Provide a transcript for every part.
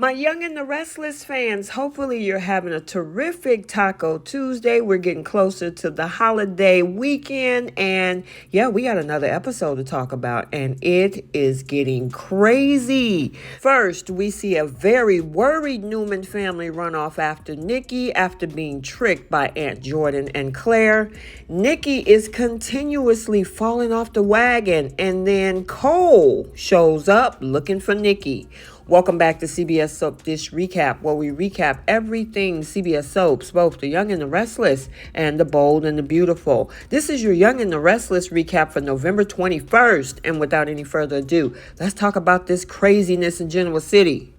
My Young and the Restless fans, hopefully you're having a terrific Taco Tuesday. We're getting closer to the holiday weekend, and yeah, we got another episode to talk about, and it is getting crazy. First, we see a very worried Newman family run off after Nikki after being tricked by Aunt Jordan and Claire. Nikki is continuously falling off the wagon, and then Cole shows up looking for Nikki. Welcome back to CBS Soap Dish Recap, where we recap everything CBS Soaps, both The Young and the Restless and The Bold and the Beautiful. This is your Young and the Restless recap for November 21st. And without any further ado, let's talk about this craziness in Genoa City.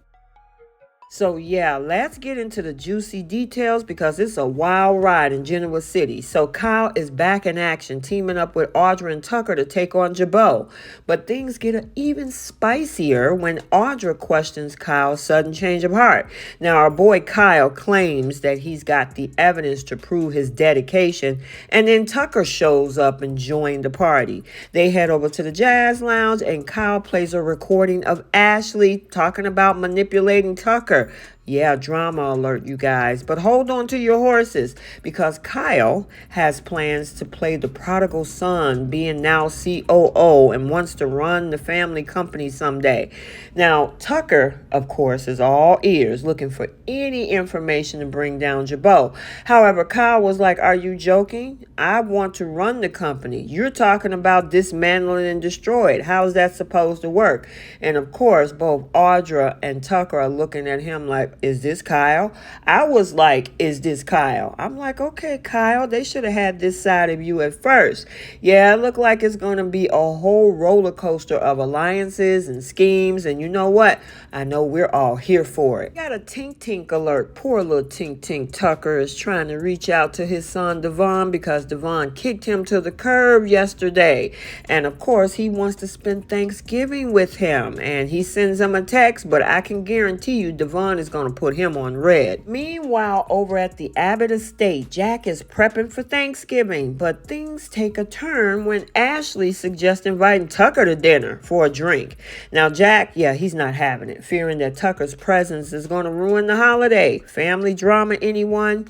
So yeah, let's get into the juicy details because it's a wild ride in Genoa City. So Kyle is back in action, teaming up with Audra and Tucker to take on Jabot. But things get even spicier when Audra questions Kyle's sudden change of heart. Now our boy Kyle claims that he's got the evidence to prove his dedication, and then Tucker shows up and joins the party. They head over to the Jazz Lounge and Kyle plays a recording of Ashley talking about manipulating Tucker. Yeah, drama alert, you guys. But hold on to your horses because Kyle has plans to play the prodigal son, being now COO, and wants to run the family company someday. Now, Tucker, of course, is all ears, looking for any information to bring down Jabot. However, Kyle was like, "Are you joking? I want to run the company. You're talking about dismantling and destroy it. How is that supposed to work?" And of course, both Audra and Tucker are looking at him like, "Is this Kyle?" I was like, "Is this Kyle?" I'm like, "Okay, Kyle, they should have had this side of you at first." Yeah, it looked like it's going to be a whole roller coaster of alliances and schemes. And you know what? I know we're all here for it. Got a tink tink alert. Poor little tink tink Tucker is trying to reach out to his son Devon because Devon kicked him to the curb yesterday. And of course, he wants to spend Thanksgiving with him. And he sends him a text, but I can guarantee you Devon is going to put him on red. Meanwhile, over at the Abbott estate, Jack is prepping for Thanksgiving, but things take a turn when Ashley suggests inviting Tucker to dinner for a drink. Now, Jack, he's not having it, fearing that Tucker's presence is going to ruin the holiday. Family drama, anyone?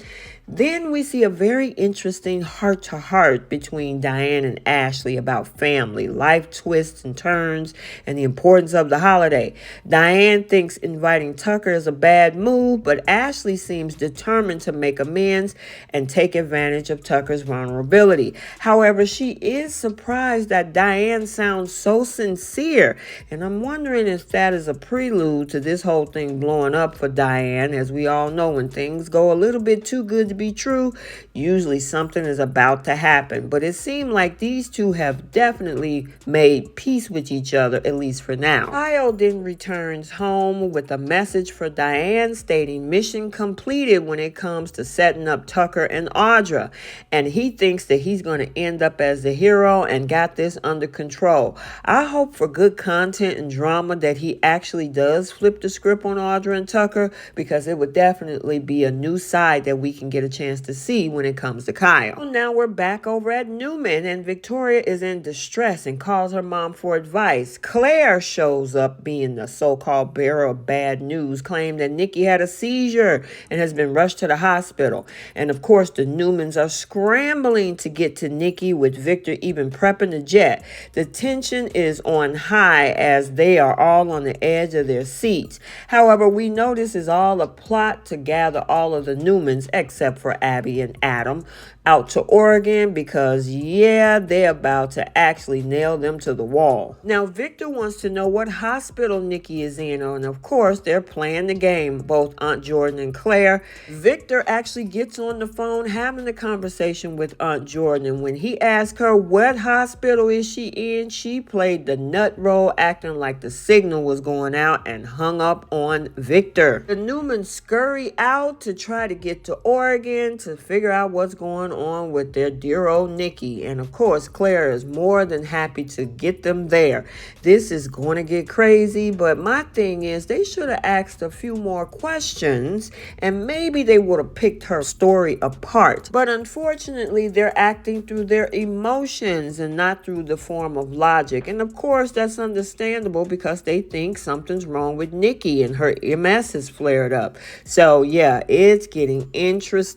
Then we see a very interesting heart-to-heart between Diane and Ashley about family, life twists and turns, and the importance of the holiday. Diane thinks inviting Tucker is a bad move, but Ashley seems determined to make amends and take advantage of Tucker's vulnerability. However, she is surprised that Diane sounds so sincere, and I'm wondering if that is a prelude to this whole thing blowing up for Diane. As we all know, when things go a little bit too good to be true, usually something is about to happen. But it seemed like these two have definitely made peace with each other, at least for now. Kyle then returns home with a message for Diane stating mission completed when it comes to setting up Tucker and Audra. And he thinks that he's going to end up as the hero and got this under control. I hope for good content and drama that he actually does flip the script on Audra and Tucker, because it would definitely be a new side that we can get a chance to see when it comes to Kyle. Well, now we're back over at Newman, and Victoria is in distress and calls her mom for advice. Claire shows up being the so-called bearer of bad news, claimed that Nikki had a seizure and has been rushed to the hospital. And of course, the Newmans are scrambling to get to Nikki, with Victor even prepping the jet. The tension is on high as they are all on the edge of their seats. However, we know this is all a plot to gather all of the Newmans, except for Abby and Adam, out to Oregon because, they're about to actually nail them to the wall. Now, Victor wants to know what hospital Nikki is in, and of course, they're playing the game, both Aunt Jordan and Claire. Victor actually gets on the phone having a conversation with Aunt Jordan, and when he asks her what hospital is she in, she played the nut role, acting like the signal was going out, and hung up on Victor. The Newmans scurry out to try to get to Oregon, Oregon to figure out what's going on with their dear old Nikki. And of course, Claire is more than happy to get them there. This is going to get crazy, but my thing is they should have asked a few more questions and maybe they would have picked her story apart. But unfortunately, they're acting through their emotions and not through the form of logic. And of course, that's understandable because they think something's wrong with Nikki and her MS has flared up. So yeah, it's getting interesting.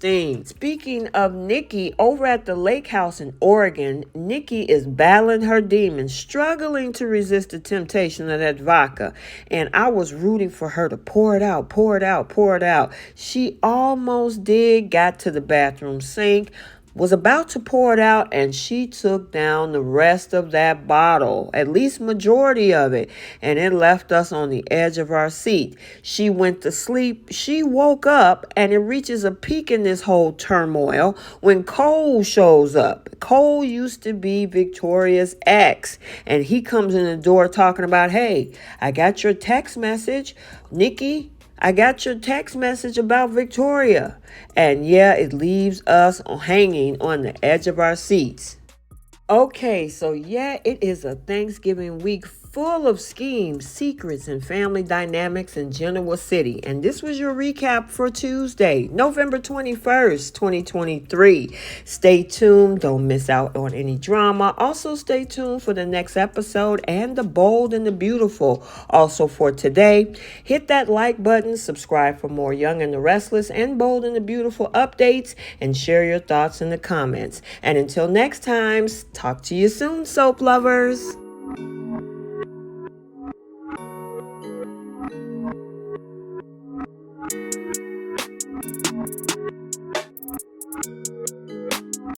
Speaking of Nikki, over at the lake house in Oregon, Nikki is battling her demons, struggling to resist the temptation of that vodka. And I was rooting for her to pour it out, pour it out, pour it out. She almost did, got to the bathroom sink, was about to pour it out, and she took down the rest of that bottle, at least majority of it, and it left us on the edge of our seat. She went to sleep. She woke up, and it reaches a peak in this whole turmoil when Cole shows up. Cole used to be Victoria's ex, and he comes in the door talking about, hey, I got your text message, Nikki. I got your text message about Victoria. And yeah, it leaves us hanging on the edge of our seats. Okay, so yeah, it is a Thanksgiving week full of schemes, secrets, and family dynamics in Genoa City. And this was your recap for Tuesday, November 21st, 2023. Stay tuned. Don't miss out on any drama. Also, stay tuned for the next episode and the bold and the beautiful. Also, for today, hit that like button, subscribe for more Young and the Restless and Bold and the Beautiful updates, and share your thoughts in the comments. And until next time, talk to you soon, soap lovers.